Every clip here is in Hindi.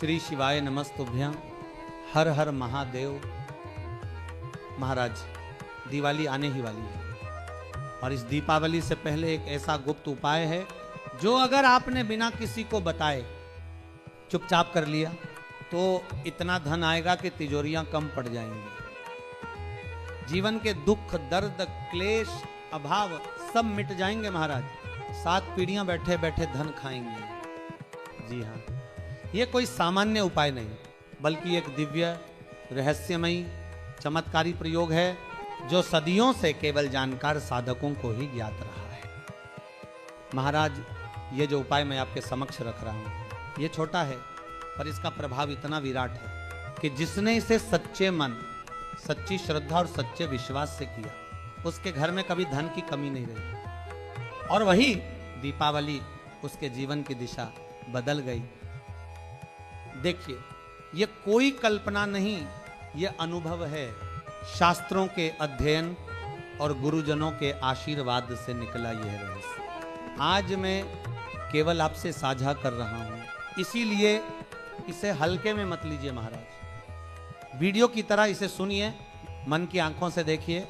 श्री शिवाय नमस्तुभ्यं। हर हर महादेव। महाराज, दिवाली आने ही वाली है और इस दीपावली से पहले एक ऐसा गुप्त उपाय है जो अगर आपने बिना किसी को बताए चुपचाप कर लिया तो इतना धन आएगा कि तिजोरियां कम पड़ जाएंगी। जीवन के दुख, दर्द, क्लेश, अभाव सब मिट जाएंगे महाराज। 7 पीढ़ियां बैठे बैठे धन खाएंगे। जी हाँ, ये कोई सामान्य उपाय नहीं बल्कि एक दिव्य, रहस्यमयी, चमत्कारी प्रयोग है जो सदियों से केवल जानकार साधकों को ही ज्ञात रहा है। महाराज, ये जो उपाय मैं आपके समक्ष रख रहा हूं, ये छोटा है पर इसका प्रभाव इतना विराट है कि जिसने इसे सच्चे मन, सच्ची श्रद्धा और सच्चे विश्वास से किया उसके घर में कभी धन की कमी नहीं रही और वही दीपावली उसके जीवन की दिशा बदल गई। देखिए, ये कोई कल्पना नहीं, ये अनुभव है। शास्त्रों के अध्ययन और गुरुजनों के आशीर्वाद से निकला यह रहस्य आज मैं केवल आपसे साझा कर रहा हूं। इसीलिए इसे हल्के में मत लीजिए महाराज। वीडियो की तरह इसे सुनिए, मन की आंखों से देखिए,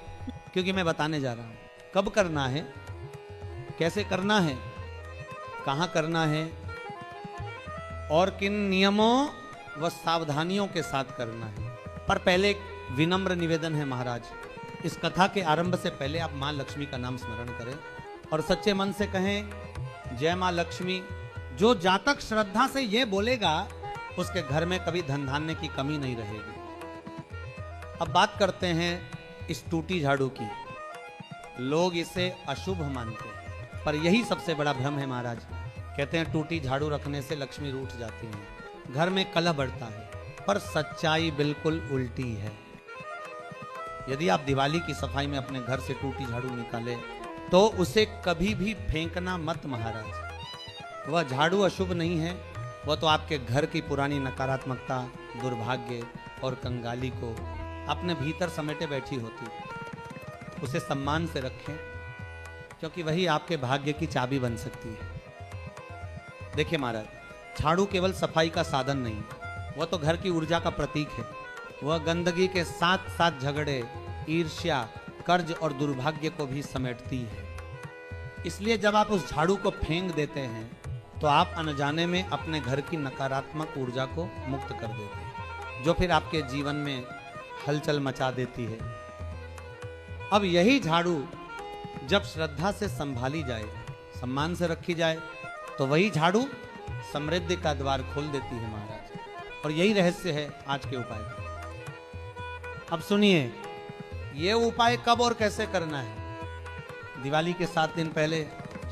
क्योंकि मैं बताने जा रहा हूं कब करना है, कैसे करना है, कहां करना है और किन नियमों व सावधानियों के साथ करना है। पर पहले एक विनम्र निवेदन है महाराज, इस कथा के आरंभ से पहले आप मां लक्ष्मी का नाम स्मरण करें और सच्चे मन से कहें, जय मां लक्ष्मी। जो जातक श्रद्धा से ये बोलेगा उसके घर में कभी धन धान्य की कमी नहीं रहेगी। अब बात करते हैं इस टूटी झाड़ू की। लोग इसे अशुभ मानते हैं पर यही सबसे बड़ा भ्रम है महाराज। कहते हैं टूटी झाड़ू रखने से लक्ष्मी रूठ जाती है, घर में कलह बढ़ता है, पर सच्चाई बिल्कुल उल्टी है। यदि आप दिवाली की सफाई में अपने घर से टूटी झाड़ू निकाले तो उसे कभी भी फेंकना मत महाराज। वह झाड़ू अशुभ नहीं है, वह तो आपके घर की पुरानी नकारात्मकता, दुर्भाग्य और कंगाली को अपने भीतर समेटे बैठी होती। उसे सम्मान से रखें क्योंकि वही आपके भाग्य की चाबी बन सकती है। देखिए महाराज, झाड़ू केवल सफाई का साधन नहीं, वह तो घर की ऊर्जा का प्रतीक है। वह गंदगी के साथ साथ झगड़े, ईर्ष्या, कर्ज और दुर्भाग्य को भी समेटती है। इसलिए जब आप उस झाड़ू को फेंक देते हैं तो आप अनजाने में अपने घर की नकारात्मक ऊर्जा को मुक्त कर देते हैं, जो फिर आपके जीवन में हलचल मचा देती है। अब यही झाड़ू जब श्रद्धा से संभाली जाए, सम्मान से रखी जाए, तो वही झाड़ू समृद्धि का द्वार खोल देती है महाराज। और यही रहस्य है आज के उपाय का। अब सुनिए, ये उपाय कब और कैसे करना है। दिवाली के 7 दिन पहले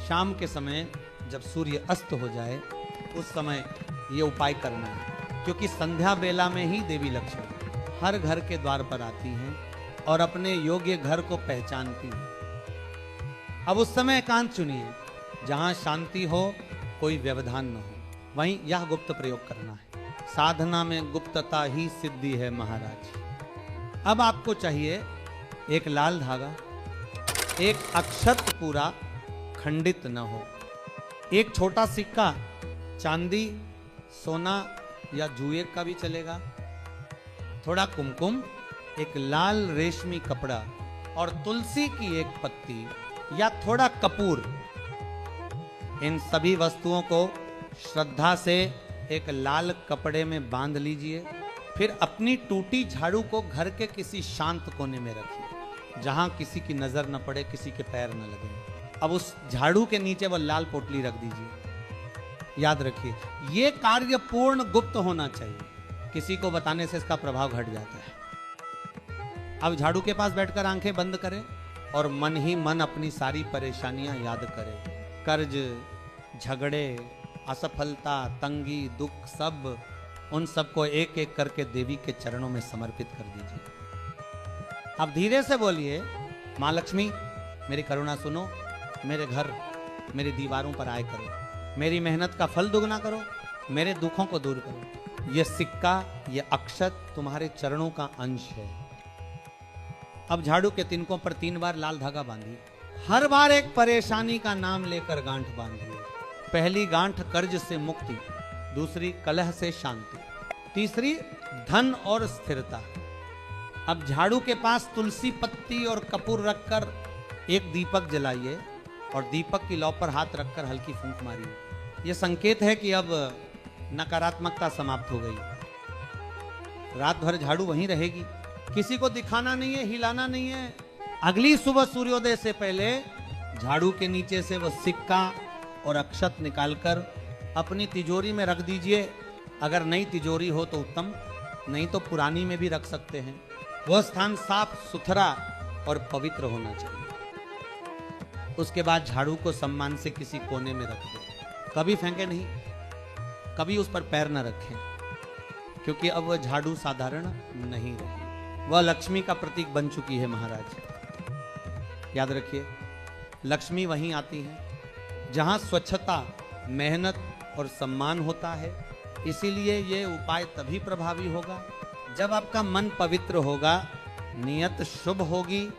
शाम के समय जब सूर्य अस्त हो जाए उस समय ये उपाय करना है, क्योंकि संध्या बेला में ही देवी लक्ष्मी हर घर के द्वार पर आती हैं और अपने योग्य घर को पहचानती हैं। अब उस समय एकांत चुनिए जहां शांति हो, कोई व्यवधान न हो, वहीं यह गुप्त प्रयोग करना है। साधना में गुप्तता ही सिद्धि है महाराज। अब आपको चाहिए एक लाल धागा, एक अक्षत पूरा खंडित न हो, एक छोटा सिक्का, चांदी, सोना या जुए का भी चलेगा, थोड़ा कुमकुम, एक लाल रेशमी कपड़ा और तुलसी की एक पत्ती या थोड़ा कपूर। इन सभी वस्तुओं को श्रद्धा से एक लाल कपड़े में बांध लीजिए। फिर अपनी टूटी झाड़ू को घर के किसी शांत कोने में रखिए जहां किसी की नजर न पड़े, किसी के पैर न लगे। अब उस झाड़ू के नीचे वह लाल पोटली रख दीजिए। याद रखिए, यह कार्य पूर्ण गुप्त होना चाहिए, किसी को बताने से इसका प्रभाव घट जाता है। अब झाड़ू के पास बैठकर आंखें बंद करें और मन ही मन अपनी सारी परेशानियां याद करें। कर्ज, झगड़े, असफलता, तंगी, दुख, सब उन सबको एक एक करके देवी के चरणों में समर्पित कर दीजिए। अब धीरे से बोलिए, मां लक्ष्मी मेरी करुणा सुनो, मेरे घर, मेरी दीवारों पर आए करो, मेरी मेहनत का फल दुगना करो, मेरे दुखों को दूर करो। यह सिक्का, यह अक्षत तुम्हारे चरणों का अंश है। अब झाड़ू के तिनकों पर 3 बार लाल धागा बांधिए। हर बार एक परेशानी का नाम लेकर गांठ बांधिए। पहली गांठ कर्ज से मुक्ति, दूसरी कलह से शांति, तीसरी धन और स्थिरता। अब झाड़ू के पास तुलसी पत्ती और कपूर रखकर एक दीपक जलाइए और दीपक की लौ पर हाथ रखकर हल्की फूंक मारिए। यह संकेत है कि अब नकारात्मकता समाप्त हो गई। रात भर झाड़ू वहीं रहेगी, किसी को दिखाना नहीं है, हिलाना नहीं है। अगली सुबह सूर्योदय से पहले झाड़ू के नीचे से वह सिक्का और अक्षत निकालकर अपनी तिजोरी में रख दीजिए। अगर नई तिजोरी हो तो उत्तम, नहीं तो पुरानी में भी रख सकते हैं। वह स्थान साफ सुथरा और पवित्र होना चाहिए। उसके बाद झाड़ू को सम्मान से किसी कोने में रख दें। कभी फेंके नहीं, कभी उस पर पैर न रखें, क्योंकि अब वह झाड़ू साधारण नहीं रही, वह लक्ष्मी का प्रतीक बन चुकी है महाराज। याद रखिए, लक्ष्मी वहीं आती है जहां स्वच्छता, मेहनत और सम्मान होता है। इसीलिए ये उपाय तभी प्रभावी होगा जब आपका मन पवित्र होगा, नियत शुभ होगी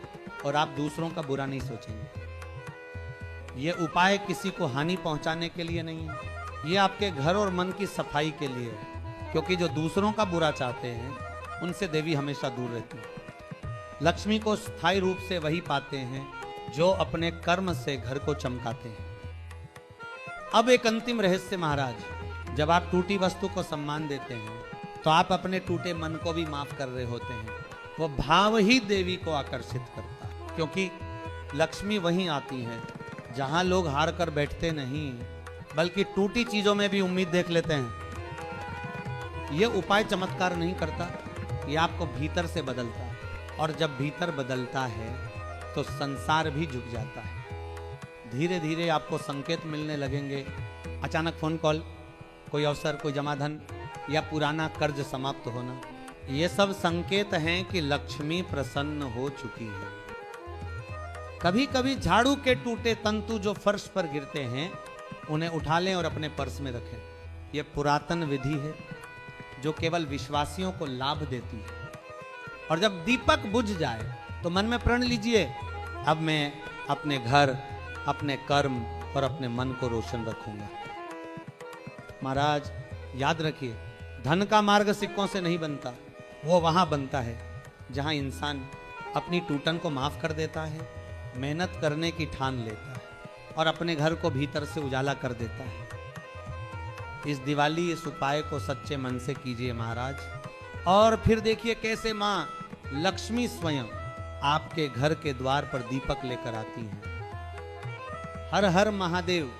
और आप दूसरों का बुरा नहीं सोचेंगे। ये उपाय किसी को हानि पहुंचाने के लिए नहीं है, ये आपके घर और मन की सफाई के लिए है, क्योंकि जो दूसरों का बुरा चाहते हैं उनसे देवी हमेशा दूर रहती है। लक्ष्मी को स्थायी रूप से वही पाते हैं जो अपने कर्म से घर को चमकाते हैं। अब एक अंतिम रहस्य महाराज, जब आप टूटी वस्तु को सम्मान देते हैं तो आप अपने टूटे मन को भी माफ कर रहे होते हैं। वो भाव ही देवी को आकर्षित करता है, क्योंकि लक्ष्मी वहीं आती है जहां लोग हार कर बैठते नहीं, बल्कि टूटी चीजों में भी उम्मीद देख लेते हैं। यह उपाय चमत्कार नहीं करता, यह आपको भीतर से बदलता है, और जब भीतर बदलता है तो संसार भी झुक जाता है। धीरे धीरे आपको संकेत मिलने लगेंगे। अचानक फोन कॉल, कोई अवसर, कोई जमाधन या पुराना कर्ज समाप्त होना, ये सब संकेत हैं कि लक्ष्मी प्रसन्न हो चुकी है। कभी कभी झाड़ू के टूटे तंतु जो फर्श पर गिरते हैं उन्हें उठा लें और अपने पर्स में रखें। यह पुरातन विधि है जो केवल विश्वासियों को लाभ देती है। और जब दीपक बुझ जाए तो मन में प्रण लीजिए, अब मैं अपने घर, अपने कर्म और अपने मन को रोशन रखूंगा। महाराज याद रखिए, धन का मार्ग सिक्कों से नहीं बनता, वो वहां बनता है जहां इंसान अपनी टूटन को माफ कर देता है, मेहनत करने की ठान लेता है और अपने घर को भीतर से उजाला कर देता है। इस दिवाली इस उपाय को सच्चे मन से कीजिए महाराज, और फिर देखिए कैसे मां लक्ष्मी स्वयं आपके घर के द्वार पर दीपक लेकर आती हैं। हर हर महादेव।